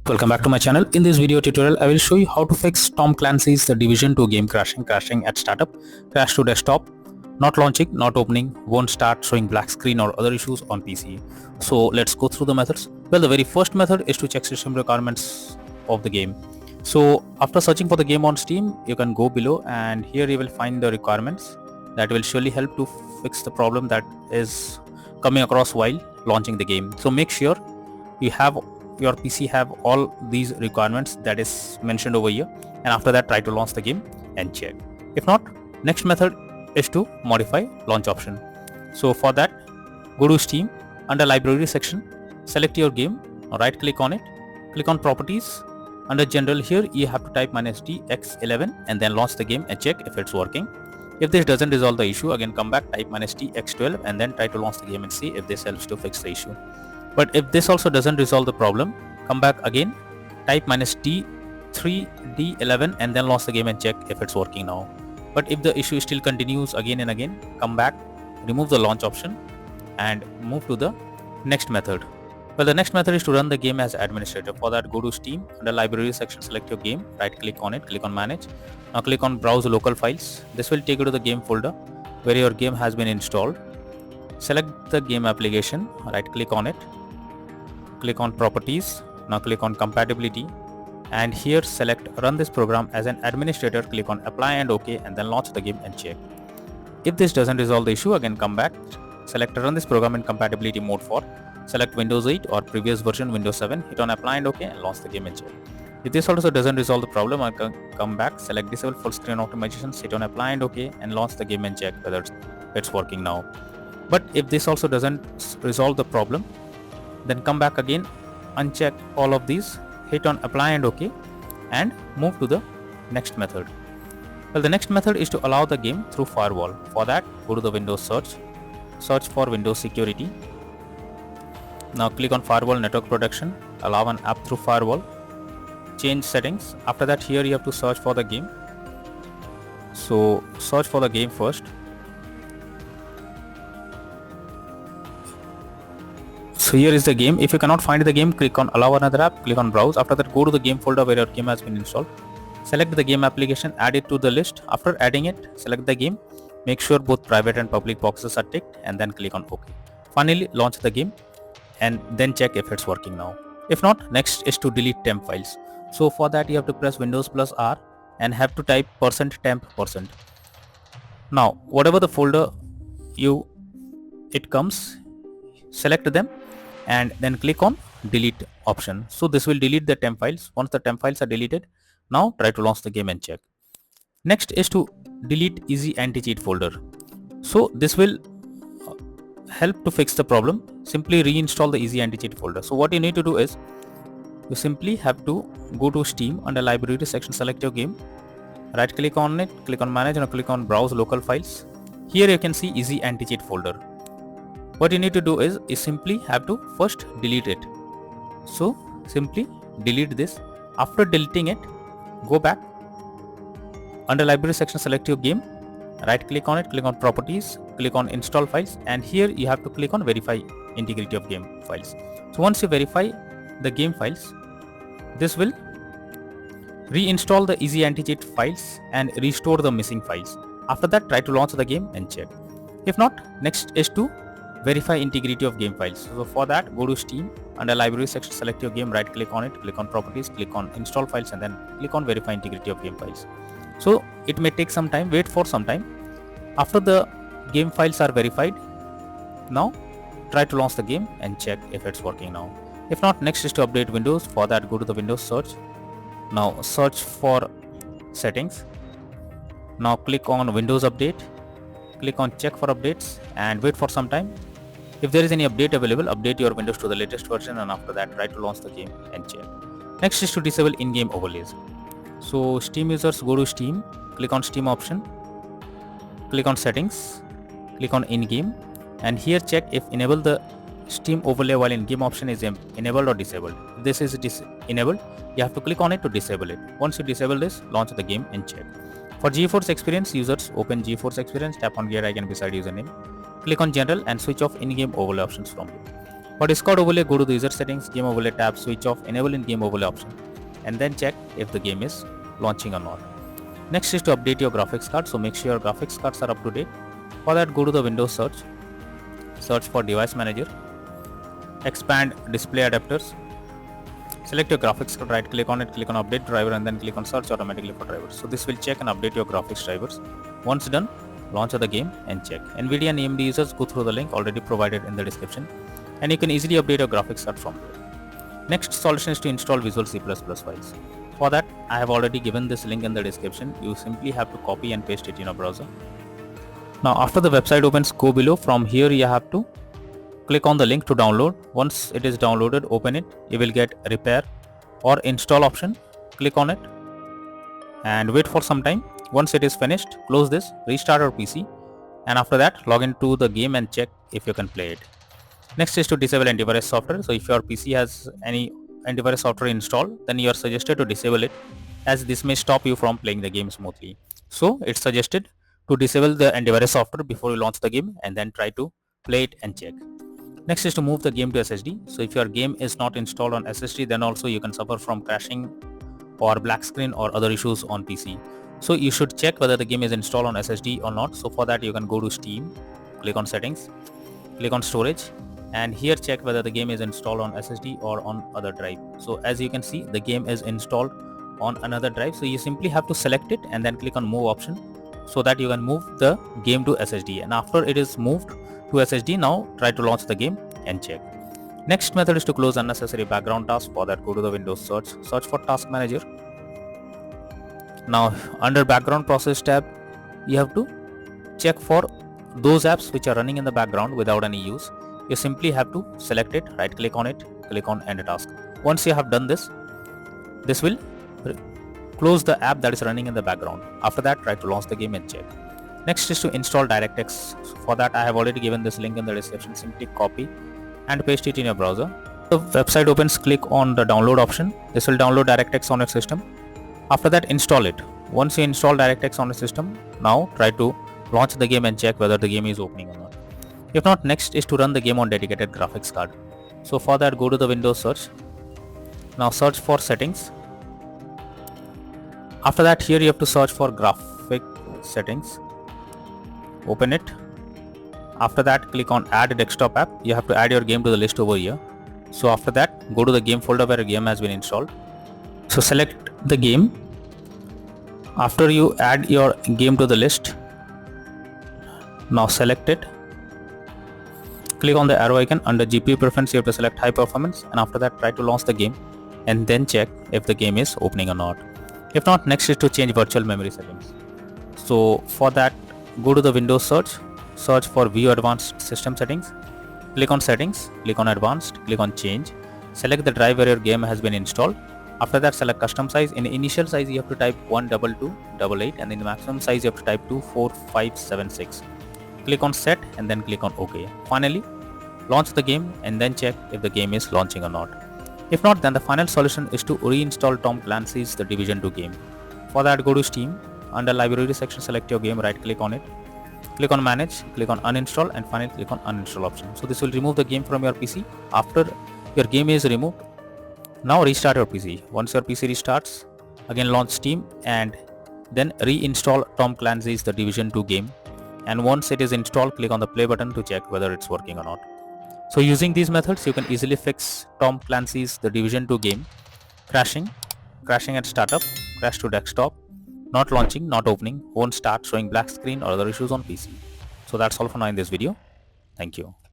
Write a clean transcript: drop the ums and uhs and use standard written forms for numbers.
Welcome back to my channel. In this video tutorial, I will show you how to fix Tom Clancy's The Division 2 game crashing at startup, crash to desktop, not launching, not opening, won't start, showing black screen or other issues on PC. So let's go through the methods. Well, the very first method is to check system requirements of the game. So after searching for the game on Steam, you can go below and here you will find the requirements that will surely help to fix the problem that is coming across while launching the game. So make sure you have your PC have all these requirements that is mentioned over here, and after that try to launch the game and check. If not, next method is to modify launch option. So for that, go to Steam, under library section, select your game, right click on it, click on properties. Under general here you have to type -d x11 and then launch the game and check if it's working. If this doesn't resolve the issue, again come back, type -d x12 and then try to launch the game and see if this helps to fix the issue. But if this also doesn't resolve the problem, come back again, type -d 3d11 and then launch the game and check if it's working now. But if the issue still continues again and again, come back, remove the launch option and move to the next method. Well, the next method is to run the game as administrator. For that, go to Steam, under library section, select your game, right click on it, click on manage. Now click on browse local files. This will take you to the game folder where your game has been installed. Select the game application, right click on it, click on properties. Now click on compatibility and here select run this program as an administrator, click on apply and OK and then launch the game and check. If this doesn't resolve the issue, again come back, select run this program in compatibility mode for, select Windows 8 or previous version Windows 7, hit on apply and OK and launch the game and check. If this also doesn't resolve the problem, I can come back, select disable full screen optimization, hit on apply and OK and launch the game and check whether it's working now. But if this also doesn't resolve the problem, then come back again, uncheck all of these, hit on apply and OK and move to the next method. Well, the next method is to allow the game through firewall. For that, go to the Windows search for Windows security. Now click on firewall network protection, allow an app through firewall, change settings. After that, here you have to search for the game. So search for the game first. So here is the game. If you cannot find the game, click on allow another app, click on browse. After that, go to the game folder where your game has been installed. Select the game application, add it to the list. After adding it, select the game. Make sure both private and public boxes are ticked and then click on OK. Finally, launch the game and then check if it's working now. If not, next is to delete temp files. So for that, you have to press Windows plus R and have to type %temp%. Now, whatever the folder it comes, select them and then click on delete option. So this will delete the temp files. Once the temp files are deleted, now try to launch the game and check. Next is to delete easy anti-cheat folder. So this will help to fix the problem. Simply reinstall the easy anti-cheat folder. So what you need to do is you simply have to go to Steam, under library section, select your game, right click on it, click on manage and click on browse local files. Here you can see easy anti-cheat folder. What you need to do is you simply have to first delete it. So simply delete this. After deleting it, go back, under library section, select your game, right click on it, click on properties, click on install files and here you have to click on verify integrity of game files. So once you verify the game files, this will reinstall the easy anti-cheat files and restore the missing files. After that, try to launch the game and check. If not, next is to verify integrity of game files. So for that, go to Steam, under library section, select your game, right click on it, click on properties, click on install files and then click on verify integrity of game files. So it may take some time, wait for some time. After the game files are verified, now try to launch the game and check if it's working now. If not, next is to update Windows. For that, go to the Windows search. Now search for settings. Now click on Windows update, click on check for updates and wait for some time. If there is any update available, update your Windows to the latest version and after that try to launch the game and check. Next is to disable in-game overlays. So Steam users, go to Steam, click on Steam option, click on settings, click on in-game and here check if enable the Steam overlay while in-game option is enabled or disabled. If this is enabled, you have to click on it to disable it. Once you disable this, launch the game and check. For GeForce Experience users, open GeForce Experience, tap on gear icon beside username, click on general and switch off in-game overlay options from here. For Discord overlay, go to the user settings, game overlay tab, switch off, enable in game overlay option, and then check if the game is launching or not. Next is to update your graphics card, so make sure your graphics cards are up to date. For that, go to the Windows search for device manager, expand display adapters, select your graphics card, right click on it, click on update driver, and then click on search automatically for drivers. So this will check and update your graphics drivers. Once done, launch the game and check. NVIDIA and AMD users, go through the link already provided in the description, and you can easily update your graphics card from there. Next solution is to install Visual C++ files. For that, I have already given this link in the description. You simply have to copy and paste it in your browser. Now after the website opens, go below. From here you have to click on the link to download. Once it is downloaded, open it. You will get repair or install option. Click on it and wait for some time. Once it is finished, close this, restart your PC, and after that log into the game and check if you can play it. Next is to disable antivirus software. So if your PC has any antivirus software installed, then you are suggested to disable it, as this may stop you from playing the game smoothly. So it's suggested to disable the antivirus software before you launch the game and then try to play it and check. Next is to move the game to SSD. So if your game is not installed on SSD, then also you can suffer from crashing or black screen or other issues on PC. So you should check whether the game is installed on SSD or not. So for that you can go to Steam, click on settings, click on storage, and here check whether the game is installed on SSD or on other drive. So as you can see, the game is installed on another drive. So you simply have to select it and then click on move option, so that you can move the game to SSD. And after it is moved to SSD, now try to launch the game and check. Next method is to close unnecessary background tasks. For that, go to the Windows search for task manager. Now under background process tab, you have to check for those apps which are running in the background without any use. You simply have to select it, right click on it, click on end task. Once you have done this, this will close the app that is running in the background. After that, try to launch the game and check. Next is to install DirectX. For that, I have already given this link in the description. Simply copy and paste it in your browser. The website opens, click on the download option. This will download DirectX on your system. After that, install it. Once you install DirectX on your system, now try to launch the game and check whether the game is opening or not. If not, next is to run the game on dedicated graphics card. So for that, go to the Windows search. Now search for settings. After that, here you have to search for graphic settings. Open it. After that, click on add desktop app. You have to add your game to the list over here. So after that, go to the game folder where a game has been installed. So select the game. After you add your game to the list, now select it. Click on the arrow icon. Under GPU preference, you have to select high performance, and after that try to launch the game and then check if the game is opening or not. If not, next is to change virtual memory settings. So for that, go to the Windows search for view advanced system settings. Click on settings, click on advanced, click on change. Select the drive where your game has been installed. After that, select custom size. In the initial size, you have to type 12288, and in the maximum size you have to type 24576. Click on set and then click on OK. Finally, launch the game and then check if the game is launching or not. If not, then the final solution is to reinstall Tom Clancy's The Division 2 game. For that, go to Steam. Under library section, select your game, right click on it. Click on manage, click on uninstall, and finally click on uninstall option. So this will remove the game from your PC. After your game is removed, now restart your PC. Once your PC restarts, again launch Steam and then reinstall Tom Clancy's The Division 2 game. And once it is installed, click on the play button to check whether it's working or not. So using these methods, you can easily fix Tom Clancy's The Division 2 game crashing at startup, crash to desktop, not launching, not opening, won't start, showing black screen or other issues on PC. So that's all for now in this video. Thank you.